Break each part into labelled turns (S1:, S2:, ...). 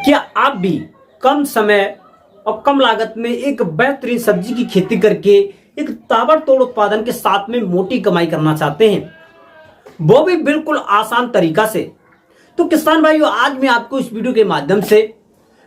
S1: क्या आप भी कम समय और कम लागत में एक बेहतरीन सब्जी की खेती करके एक ताबड़तोड़ उत्पादन के साथ में मोटी कमाई करना चाहते हैं, वो भी बिल्कुल आसान तरीका से? तो किसान भाइयों, आज मैं आपको इस वीडियो के माध्यम से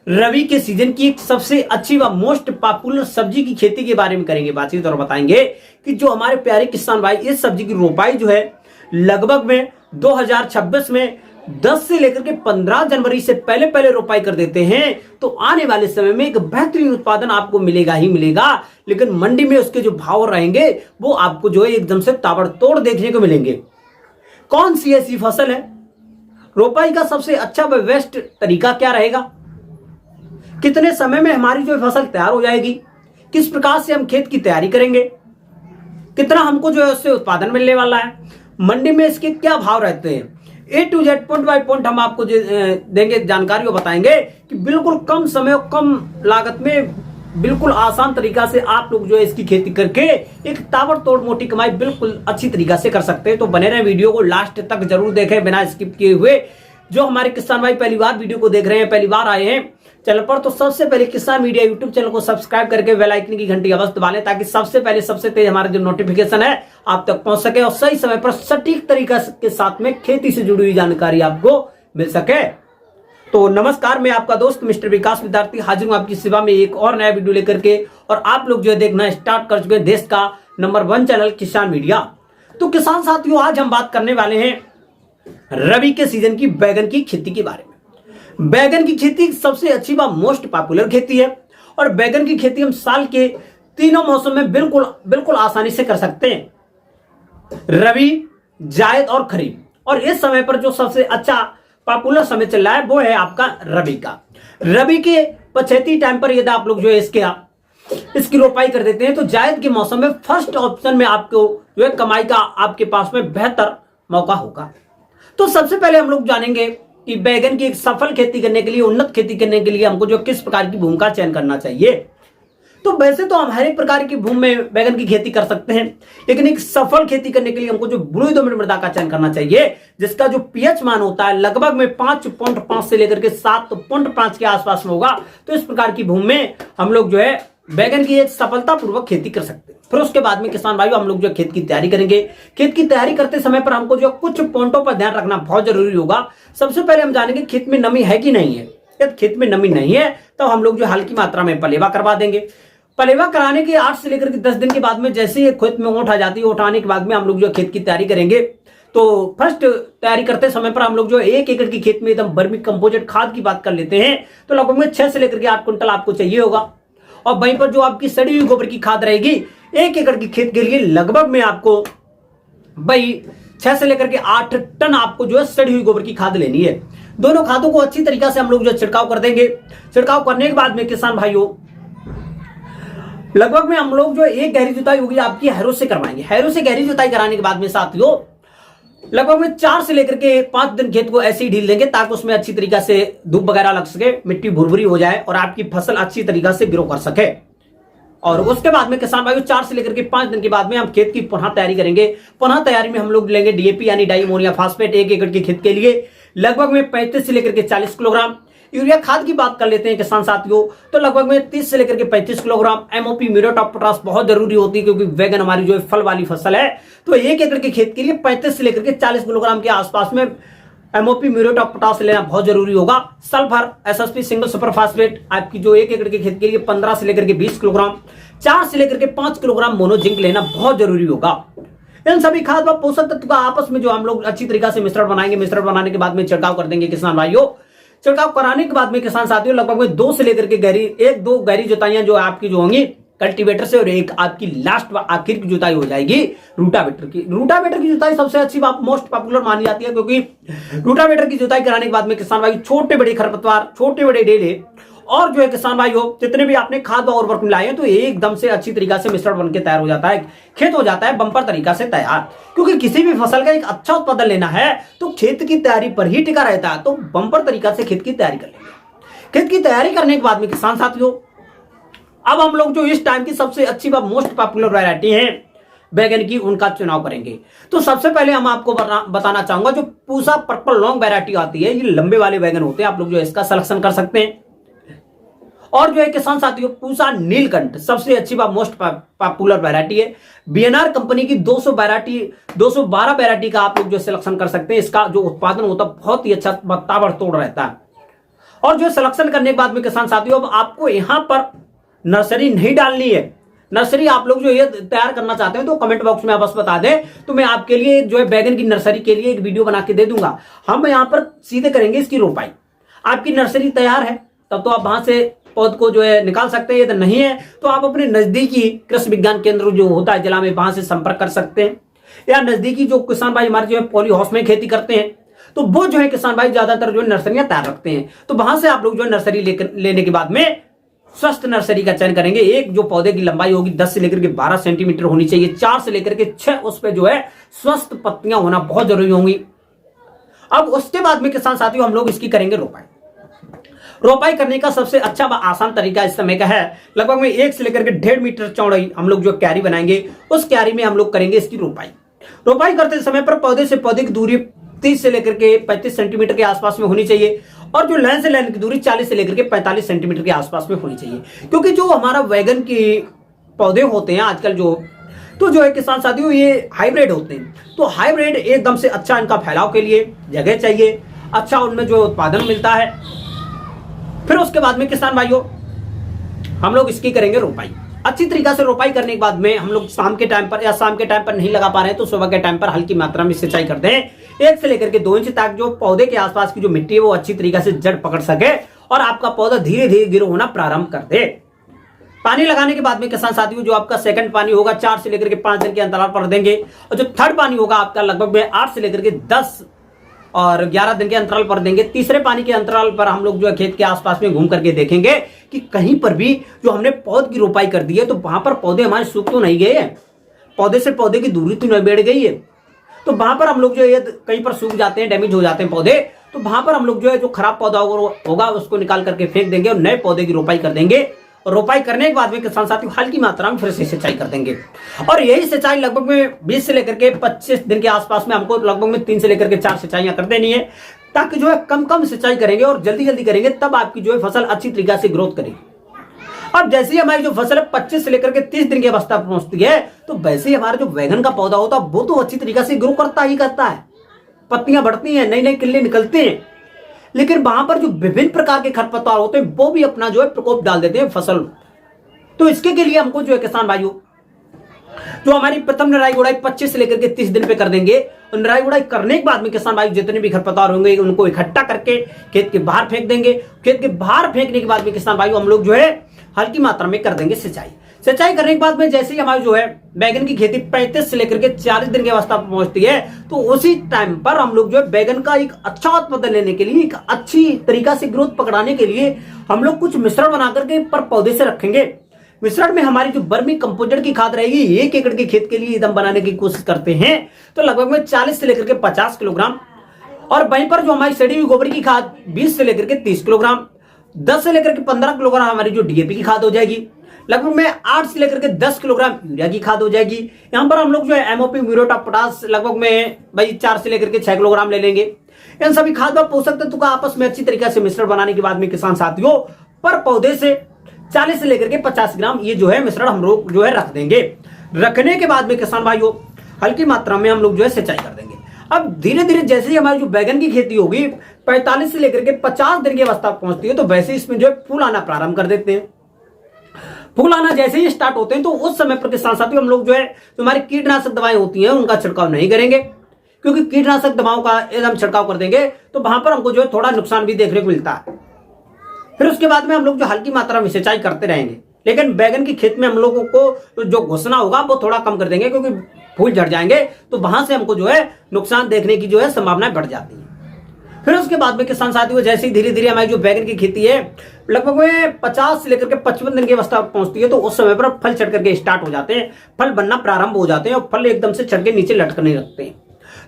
S1: रबी के सीजन की एक सबसे अच्छी व मोस्ट पॉपुलर सब्जी की खेती के बारे में करेंगे बातचीत और बताएंगे कि जो हमारे प्यारे किसान भाई इस सब्जी की रोपाई जो है लगभग में 2026 में 10 से लेकर के 15 जनवरी से पहले पहले रोपाई कर देते हैं तो आने वाले समय में एक बेहतरीन उत्पादन आपको मिलेगा ही मिलेगा। लेकिन मंडी में उसके जो भाव रहेंगे वो आपको जो है एकदम से ताबड़तोड़ देखने को मिलेंगे। कौन सी ऐसी फसल है, रोपाई का सबसे अच्छा व बेस्ट तरीका क्या रहेगा, कितने समय में हमारी जो फसल तैयार हो जाएगी, किस प्रकार से हम खेत की तैयारी करेंगे, कितना हमको जो है उससे उत्पादन मिलने वाला है, मंडी में इसके क्या भाव रहते हैं, A to Z point by point हम आपको देंगे जानकारी और बताएंगे कि बिल्कुल कम समय और कम लागत में बिल्कुल आसान तरीका से आप लोग जो है इसकी खेती करके एक ताबड़तोड़ मोटी कमाई बिल्कुल अच्छी तरीका से कर सकते हैं। तो बने रहे, वीडियो को लास्ट तक जरूर देखें बिना स्किप किए हुए। जो हमारे किसान भाई पहली बार वीडियो को देख रहे हैं, पहली बार आए हैं चैनल पर, तो सबसे पहले किसान मीडिया यूट्यूब चैनल को सब्सक्राइब करके बेल आइकन की घंटी अवश्य दबा लें ताकि सबसे पहले सबसे तेज हमारा जो नोटिफिकेशन है आप तक पहुंच सके और सही समय पर सटीक तरीका के साथ में खेती से जुड़ी हुई जानकारी आपको मिल सके। तो नमस्कार, मैं आपका दोस्त मिस्टर विकास विद्यार्थी हाजिर हूं आपकी सेवा में एक और नया वीडियो लेकर के। और आप लोग जो है देखना स्टार्ट कर चुके हैं देश का नंबर 1 चैनल किसान मीडिया। तो किसान साथियों, आज हम बात करने वाले हैं रबी के सीजन की बैगन की खेती के बारे में। बैगन की खेती सबसे अच्छी व मोस्ट पॉपुलर खेती है और बैगन की खेती हम साल के तीनों मौसम में बिल्कुल आसानी से कर सकते हैं, रबी, जायद और खरीफ। और इस समय पर जो सबसे अच्छा पॉपुलर समय चल रहा है वो है आपका रबी का। रबी के पछेती टाइम पर यदि आप लोग जो है इसकी रोपाई कर देते हैं तो जायद के मौसम में फर्स्ट ऑप्शन में आपको जो है कमाई का आपके पास में बेहतर मौका होगा। तो सबसे पहले हम लोग जानेंगे कि बैगन की एक सफल खेती करने के लिए, उन्नत खेती करने के लिए हमको जो किस प्रकार की भूमि का चयन करना चाहिए। तो वैसे तो हम हर एक प्रकार की भूमि में बैगन की खेती कर सकते हैं, लेकिन एक सफल खेती करने के लिए हमको जो बलुई दोमट मृदा का चयन करना चाहिए, जिसका जो पीएच मान होता है लगभग में 5.5 से लेकर के 7.5 के आसपास में होगा। तो इस प्रकार की भूमि में हम लोग जो है बैगन की एक सफलतापूर्वक खेती कर सकते हैं। फिर उसके बाद में किसान भाइयों हम लोग जो खेत की तैयारी करेंगे। खेत की तैयारी करते समय पर हमको जो कुछ पॉइंटों पर ध्यान रखना बहुत जरूरी होगा। सबसे पहले हम जानेंगे खेत में नमी है कि नहीं है। यदि खेत में नमी नहीं है तो हम लोग जो हल्की मात्रा में पलेवा करवा देंगे। पलेवा कराने के 8 से लेकर के 10 दिन के बाद में जैसे ही खेत में ओंठ आ जाती है, ओंठ आने के बाद में हम लोग जो खेत की तैयारी करेंगे। तो फर्स्ट तैयारी करते समय पर हम लोग जो 1 एकड़ की खेत में एकदम वर्मी कंपोजिट खाद की बात कर लेते हैं तो लगभग में 6 से लेकर के 8 क्विंटल आपको चाहिए होगा। और वहीं पर जो आपकी सड़ी हुई गोबर की खाद रहेगी 1 एकड़ की खेत के लिए लगभग में आपको भाई 6 से लेकर के 8 टन आपको जो है सड़ी हुई गोबर की खाद लेनी है। दोनों खादों को अच्छी तरीके से हम लोग जो छिड़काव कर देंगे। छिड़काव करने के बाद में किसान भाइयों लगभग में हम लोग जो एक गहरी जुताई होगी आपकी हैरो से करवाएंगे। हैरो से गहरी जुताई कराने के बाद में साथियों लगभग में 4 से लेकर के 5 दिन खेत को ऐसे ही ढील देंगे ताकि उसमें अच्छी तरीके से धूप वगैरह लग सके, मिट्टी भुरभुरी हो जाए और आपकी फसल अच्छी तरीके से ग्रो कर सके। और उसके बाद में किसान भाइयों 4 से लेकर के 5 दिन के बाद में हम खेत की पुनः तैयारी करेंगे। पुनः तैयारी में हम लोग लेंगे डीएपी यानी डाई अमोनियम फॉस्फेट 1 एकड़ के खेत के लिए लगभग में 35 से लेकर के 40 किलोग्राम। यूरिया खाद की बात कर लेते हैं किसान साथियों तो लगभग में 30 से लेकर के 35 kilogram. MOP muriate of potash बहुत जरूरी होती है क्योंकि बैगन हमारी जो है फल वाली फसल है। तो 1 एकड़ के खेत के लिए 35 से लेकर के 40 किलोग्राम के आसपास में एमओपी म्यूरेट ऑफ पोटाश लेना बहुत जरूरी होगा। Sulphur SSP single super phosphate आपकी जो 1 एकड़ के खेत के लिए 15 से लेकर के 20 किलोग्राम। 4 से लेकर के 5 किलोग्राम मोनो जिंक लेना बहुत जरूरी होगा। इन सभी खाद व पोषक तत्व का आपस में जो हम लोग अच्छी तरीके से मिश्रण बनाएंगे। मिश्रण बनाने के बाद में छिड़काव कर देंगे किसान भाइयों। छिड़काव कराने के बाद में किसान साथियों लगभग में 2 से लेकर के 1-2 गहरी जुताइयां जो आपकी जो होंगी कल्टीवेटर से और एक आपकी लास्ट व आखिर की जुताई हो जाएगी रूटावेटर की। रूटावेटर की जुताई सबसे अच्छी मोस्ट पॉपुलर मानी जाती है क्योंकि रूटावेटर की जुताई कराने के बाद में किसान भाई छोटे बड़े खरपतवार, छोटे बड़े डेले और जो है किसान भाई हो जितने भी आपने खाद व उर्वरक मिलाए हैं तो एकदम से अच्छी तरीके से मिश्रण बनकर तैयार हो जाता है। खेत हो जाता है बंपर तरीका से तैयार। क्योंकि किसी भी फसल का एक अच्छा उत्पादन लेना है तो खेत की तैयारी पर ही टिका रहता है। तो बंपर तरीका से खेत की तैयारी कर लेंगे। खेत की तैयारी करने के बाद में किसान साथियों अब हम लोग जो इस टाइम की सबसे अच्छी व मोस्ट पॉपुलर वैरायटी है बैगन की उनका चुनाव करेंगे। तो सबसे पहले हम आपको बताना चाहूंगा, जो पूसा पर्पल लॉन्ग वैरायटी आती है, ये लंबे वाले बैगन होते हैं, आप लोग जो है इसका सिलेक्शन कर सकते हैं। और जो है किसान साथियों, पूसा नीलकंठ सबसे अच्छी व मोस्ट पॉपुलर वैरायटी है। बीएनआर कंपनी की 212 वैरायटी का आप लोग जो सिलेक्शन कर सकते हैं। इसका जो उत्पादन होता है बहुत ही अच्छा ताबड़तोड़ रहता है। और जो सिलेक्शन करने के बाद में किसान साथियों, अब आपको यहां पर नर्सरी नहीं डालनी है। नर्सरी आप लोग जो ये तैयार करना चाहते हैं तो कमेंट बॉक्स में आप बस बता दें, तो मैं आपके लिए जो है बैगन की नर्सरी के लिए एक वीडियो बना के दे दूंगा। हम यहां पर सीधे करेंगे इसकी रोपाई। आपकी नर्सरी तैयार है तब तो आप वहां से पौध को जो है निकाल सकते हैं। यदि नहीं है तो आप अपने नजदीकी कृषि विज्ञान केंद्र जो होता है जिला में, वहां से संपर्क कर सकते हैं। या नजदीकी जो किसान भाई हमारे जो है पॉली हाउस में खेती करते हैं, तो वो जो है किसान भाई ज्यादातर जो है नर्सरियां तैयार रखते हैं। तो वहां से आप लोग जो है नर्सरी लेने के बाद में स्वस्थ नर्सरी का चयन करेंगे। एक जो पौधे की लंबाई होगी 10 से लेकर के 12 सेंटीमीटर होनी चाहिए। 4 से लेकर के 6 उस पर जो है स्वस्थ पत्तियां होना बहुत जरूरी होंगी। अब उसके बाद में किसान साथियों हम लोग इसकी करेंगे रोपाई। रोपाई करने का सबसे अच्छा व आसान तरीका इस समय का है, लगभग में 1 से लेकर के 1.5 मीटर चौड़ाई हम लोग जो क्यारी बनाएंगे, उस क्यारी में हम लोग करेंगे इसकी रोपाई। रोपाई करते समय पर पौधे से पौधे की दूरी 30 से लेकर के 35 सेंटीमीटर के आसपास में होनी चाहिए। और जो लाइन से लाइन की दूरी 40 से लेकर के 45 सेंटीमीटर के आसपास में होनी चाहिए। क्योंकि जो हमारा बैगन के पौधे होते हैं आजकल जो है किसान साथियों, ये हाइब्रिड होते हैं। तो हाइब्रिड एकदम से अच्छा इनका फैलाव के लिए जगह चाहिए, अच्छा उनमें जो उत्पादन मिलता है। फिर उसके बाद में किसान भाइयों हम लोग इसकी करेंगे रोपाई। अच्छी तरीका से रोपाई करने के बाद में हम लोग शाम के टाइम पर नहीं लगा पा रहे हैं तो सुबह के टाइम पर हल्की मात्रा में सिंचाई करते हैं 1 से लेकर के 2 इंच, ताकि जो पौधे के आसपास की जो मिट्टी है वो अच्छी तरीके से जड़ पकड़ सके और आपका पौधा धीरे धीरे गिरो होना प्रारंभ कर दे। पानी लगाने के बाद में किसान साथियों जो आपका सेकंड पानी होगा 4 से लेकर के 5 दिन के अंतराल पर देंगे। और जो थर्ड पानी होगा आपका लगभग में 8 से लेकर के 10 और 11 दिन के अंतराल पर देंगे। तीसरे पानी के अंतराल पर हम लोग जो है खेत के आसपास में घूम करके देखेंगे कि कहीं पर भी जो हमने पौध की रोपाई कर दी है तो वहां पर पौधे हमारे सूख तो नहीं गए हैं, पौधे से पौधे की दूरी तो नहीं बढ़ गई है। तो वहां पर हम लोग जो है कहीं पर सूख जाते हैं, डैमेज हो जाते हैं पौधे, तो वहां पर हम लोग जो है जो खराब पौधा होगा उसको निकाल करके फेंक देंगे और नए पौधे की रोपाई कर देंगे। और रोपाई करने के बाद में किसान साथियों हल्की मात्रा में फिर से सिंचाई कर देंगे। और यही सिंचाई लगभग में 20 से लेकर के 25 दिन के आसपास में हमको लगभग में 3 से लेकर के 4 सिंचाइयां कर देनी है, ताकि जो है कम सिंचाई करेंगे और जल्दी करेंगे, तब आपकी जो है फसल अच्छी तरीके से ग्रोथ करेगी। अब जैसे ही हमारी जो फसल है 25 से लेकर के 30 दिन की अवस्था पहुंचती है, तो वैसे ही हमारा जो बैगन का पौधा होता है वो तो अच्छी तरीके से ग्रो करता है, पत्तियां बढ़ती हैं, नई किल्ले निकलते हैं। लेकिन वहां पर जो विभिन्न प्रकार के खरपतवार होते हैं वो भी अपना जो है प्रकोप डाल देते हैं फसल। तो इसके के लिए हमको जो है किसान भाइयों जो हमारी प्रथम निराई गुड़ाई 25 से लेकर के 30 दिन पे कर देंगे। और निराई गुड़ाई करने के बाद में किसान भाई जितने भी खरपतवार होंगे उनको इकट्ठा करके खेत के बाहर फेंक देंगे। खेत के बाहर फेंकने के बाद में किसान भाई हम लोग जो है हल्की मात्रा में कर देंगे सिंचाई करने के बाद में जैसे ही हमारी जो है बैगन की खेती 35 से लेकर के 40 दिन की अवस्था पर पहुंचती है, तो उसी टाइम पर हम लोग जो है बैगन का एक अच्छा उत्पादन लेने के लिए, एक अच्छी तरीका से ग्रोथ पकड़ाने के लिए हम लोग कुछ मिश्रण बना करके पर पौधे से रखेंगे। मिश्रण में हमारी जो वर्मी कंपोजिट की खाद रहेगी 1 एकड़ के खेत के लिए एकदम बनाने की कोशिश करते हैं, तो लगभग में 40 से लेकर के 50 किलोग्राम। और वहीं पर जो हमारी सड़ी हुई गोबर की खाद 20 से लेकर के 30 किलोग्राम, 10 से लेकर के 15 किलोग्राम हमारी जो डीएपी की खाद हो जाएगी, लगभग में 8 से लेकर के 10 किलोग्राम यूरिया की खाद हो जाएगी। यहाँ पर हम लोग जो है एमओपी म्यूरेट ऑफ पोटाश लगभग में भाई 4 से लेकर के 6 किलोग्राम ले लेंगे। इन सभी खाद व पोषक तत्व का आपस में अच्छी तरीके से मिश्रण बनाने के बाद में किसान साथियों पर पौधे से 40 से लेकर के 50 ग्राम ये जो है मिश्रण हम लोग जो है रख देंगे। रखने के बाद में किसान भाइयों हल्की मात्रा में हम लोग जो है सिंचाई कर देंगे। अब धीरे धीरे जैसे ही हमारी जो बैगन की खेती होगी 45 से लेकर के 50 दिन की अवस्था पहुंचती है, तो वैसे इसमें जो है फूल आना प्रारंभ कर देते हैं। फूल आना जैसे ही स्टार्ट होते हैं तो उस समय पर किसान साथियों हम लोग जो है जो हमारी कीटनाशक दवाएं होती हैं उनका छिड़काव नहीं करेंगे, क्योंकि कीटनाशक दवाओं का एकदम छिड़काव कर देंगे तो वहां पर हमको जो है थोड़ा नुकसान भी देखने को मिलता है। फिर उसके बाद में हम लोग जो हल्की मात्रा में सिंचाई करते रहेंगे, लेकिन बैगन की खेत में हम लोगों को जो घुसना होगा वो थोड़ा कम कर देंगे, क्योंकि फूल झड़ जाएंगे तो वहां से हमको जो है नुकसान देखने की जो है संभावनाएं बढ़ जाती है। फिर उसके बाद में किसान साथियों जैसे ही धीरे धीरे हमारी जो बैगन की खेती है लगभग में 50 से लेकर के 55 दिन की अवस्था पहुंचती है, तो उस समय पर फल चढ़ करके स्टार्ट हो जाते हैं, फल बनना प्रारंभ हो जाते हैं और फल एकदम से चढ़ के नीचे लटकने लगते हैं।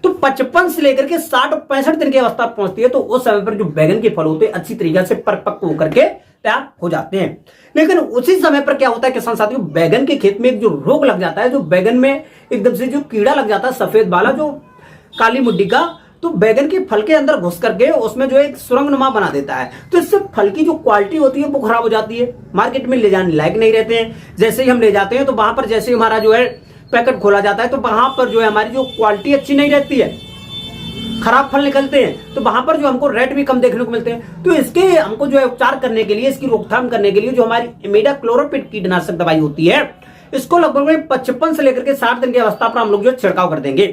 S1: तो 55 से लेकर के 60 और 65 दिन की अवस्था पहुंचती है, तो उस समय पर जो बैगन के फल होते हैं अच्छी तरीके से परिपक्व होकर के तैयार हो जाते हैं। लेकिन उसी समय पर क्या होता है किसान साथियों, बैगन के खेत में एक जो रोग लग जाता है, जो बैगन में एकदम से जो कीड़ा लग जाता है सफेद वाला, जो काली मुड्डी का, तो बैगन के फल के अंदर घुस करके उसमें जो एक सुरंगनुमा बना देता है। तो इससे फल की जो क्वालिटी होती है वो खराब हो जाती है, मार्केट में ले जाने लायक नहीं रहते हैं। जैसे ही हम ले जाते हैं तो वहां पर जैसे ही हमारा जो है पैकेट खोला जाता है तो वहां पर जो है हमारी जो क्वालिटी अच्छी नहीं रहती है, खराब फल निकलते हैं, तो वहां पर जो हमको रेट भी कम देखने को मिलते हैं। तो इसके हमको जो है उपचार करने के लिए, इसकी रोकथाम करने के लिए जो हमारी इमिडाक्लोप्रिड कीटनाशक दवाई होती है, इसको लगभग 55 से लेकर के 60 दिन की अवस्था पर हम लोग जो छिड़काव कर देंगे।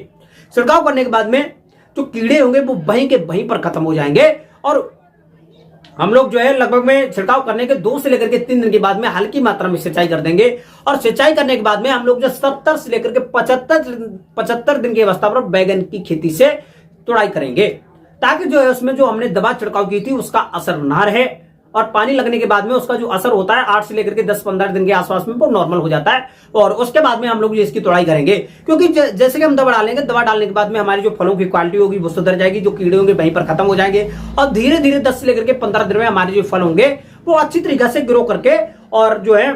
S1: छिड़काव करने के बाद में जो कीड़े होंगे वो वहीं के वहीं पर खत्म हो जाएंगे। और हम लोग जो है लगभग में छिड़काव करने के 2 से लेकर के 3 दिन के बाद में हल्की मात्रा में सिंचाई कर देंगे। और सिंचाई करने के बाद में हम लोग जो 70 से लेकर के 75 दिन की अवस्था पर बैगन की खेती से तुड़ाई करेंगे, ताकि जो है उसमें जो हमने दवा छिड़काव की थी उसका असर ना रहे। और पानी लगने के बाद में उसका जो असर होता है 8 से लेकर के 10-15 दिन के आसपास में वो नॉर्मल हो जाता है। और उसके बाद में हम लोग इसकी तुड़ाई करेंगे, क्योंकि जैसे कि हम दवा डालेंगे, दवा डालने के बाद में हमारी जो फलों की क्वालिटी होगी वो सुधर जाएगी, जो कीड़े होंगे वहीं पर खत्म हो जाएंगे। और धीरे धीरे 10 से लेकर के 15 दिन में हमारे जो फल होंगे वो अच्छी तरीके से ग्रो करके और जो है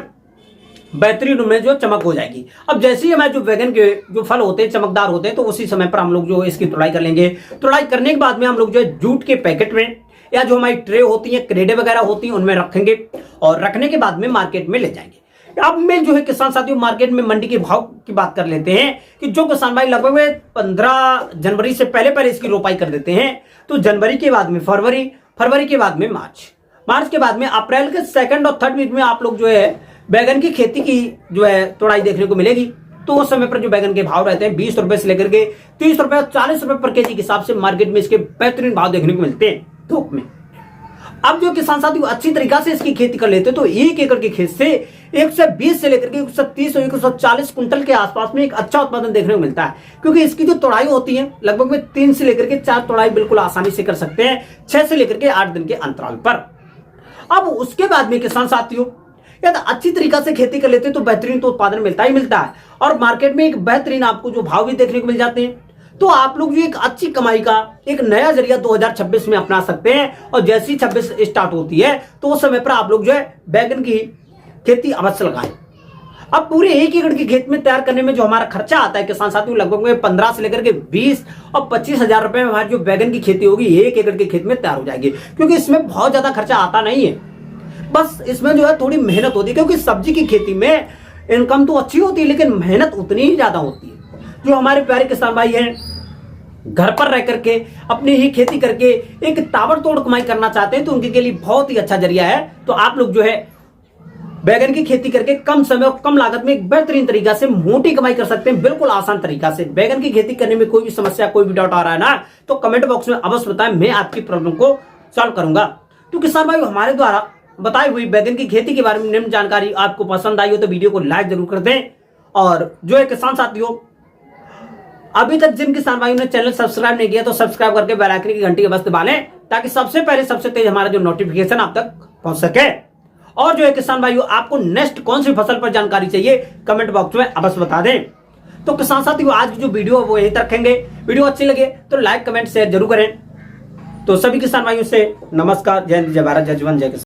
S1: बेहतरीन में जो चमक हो जाएगी। अब जैसे ही हमारे जो बैगन के जो फल होते हैं चमकदार होते हैं, तो उसी समय पर हम लोग जो इसकी तुड़ाई कर लेंगे। तुड़ाई करने के बाद में हम लोग जो है जूट के पैकेट में या जो हमारी ट्रे होती है, क्रेडे वगैरह होती है, उनमें रखेंगे। और रखने के बाद में मार्केट में ले जाएंगे। अब मैं जो है किसान साथियों मार्केट में मंडी के भाव की बात कर लेते हैं कि जो किसान भाई लगभग में 15 जनवरी से पहले इसकी रोपाई कर देते हैं, तो जनवरी के बाद में फरवरी के बाद में मार्च के बाद में अप्रैल के 2nd और 3rd वीक में आप लोग जो है बैगन की खेती की जो है तुड़ाई देखने को मिलेगी। तो उस समय पर जो बैगन के भाव रहते हैं 20 रुपए से लेकर के 30 रुपए और 40 रुपए पर केजी के हिसाब से मार्केट में इसके बेहतरीन भाव देखने को मिलते हैं थोक में। अब जो किसान साथी अच्छी तरीका से इसकी खेती कर लेते हैं तो 1 एकड़ के खेत से 120 से लेकर के 130 और 140 कुंटल के आसपास में एक अच्छा उत्पादन देखने को मिलता है। क्योंकि इसकी जो तुड़ाई होती है लगभग में 3 से लेकर के 4 तुड़ाई बिल्कुल आसानी से कर सकते हैं, 6 से लेकर के 8 दिन के अंतराल पर। अब उसके बाद में किसान साथियों यदि अच्छी तरीका से खेती कर लेते हैं तो बेहतरीन तो उत्पादन मिलता ही मिलता है, और मार्केट में एक बेहतरीन आपको जो भाव भी देखने को मिल जाते हैं। तो आप लोग जो एक अच्छी कमाई का एक नया जरिया 2026 में अपना सकते हैं। और जैसे ही 26 स्टार्ट होती है तो उस समय पर आप लोग जो है बैगन की खेती अवश्य लगाएं। अब पूरे 1 एकड़ के खेत में तैयार करने में जो हमारा खर्चा आता है किसान साथियों लगभग में 15 से लेकर के 20 और 25 हजार रुपए में हमारी जो बैगन की खेती होगी 1 एकड़ के खेत में तैयार हो जाएगी। क्योंकि इसमें बहुत ज्यादा खर्चा आता नहीं है, बस इसमें जो है थोड़ी मेहनत होती है। क्योंकि सब्जी की खेती में इनकम तो अच्छी होती है लेकिन मेहनत उतनी ही ज्यादा होती है। जो हमारे प्यारे किसान भाई हैं घर पर रह करके अपनी ही खेती करके एक ताबड़तोड़ कमाई करना चाहते हैं तो उनके लिए बहुत ही अच्छा जरिया है। तो आप लोग जो है बैगन की खेती करके कम समय और कम लागत में एक बेहतरीन तरीका से मोटी कमाई कर सकते हैं, बिल्कुल आसान तरीका से। बैगन की खेती करने में कोई भी समस्या कोई भी डाउट आ रहा है ना तो कमेंट बॉक्स में अवश्य बताएं, मैं आपकी प्रॉब्लम को सॉल्व करूंगा। तो किसान भाई हमारे द्वारा बताई हुई बैगन की खेती के बारे में निम्न जानकारी आपको पसंद आई हो तो वीडियो को लाइक जरूर कर दें। और जो है किसान साथियों अभी तक जिन किसान भाइयों ने चैनल सब्सक्राइब नहीं किया तो सब्सक्राइब करके बेल आइकन की घंटी अवश्य दबा लें, ताकि सबसे पहले सबसे तेज हमारा जो नोटिफिकेशन आप तक पहुंच सके। और जो है किसान भाइयों आपको नेक्स्ट कौन सी फसल पर जानकारी चाहिए कमेंट बॉक्स में अवश्य बता दें। तो किसान साथियों आज की जो वीडियो है वो यहीं तक रखेंगे। वीडियो अच्छी लगे तो लाइक कमेंट शेयर जरूर करें। तो सभी किसान भाइयों से नमस्कार, जय हिंद, जय भारत, जय जवान, जय किसान।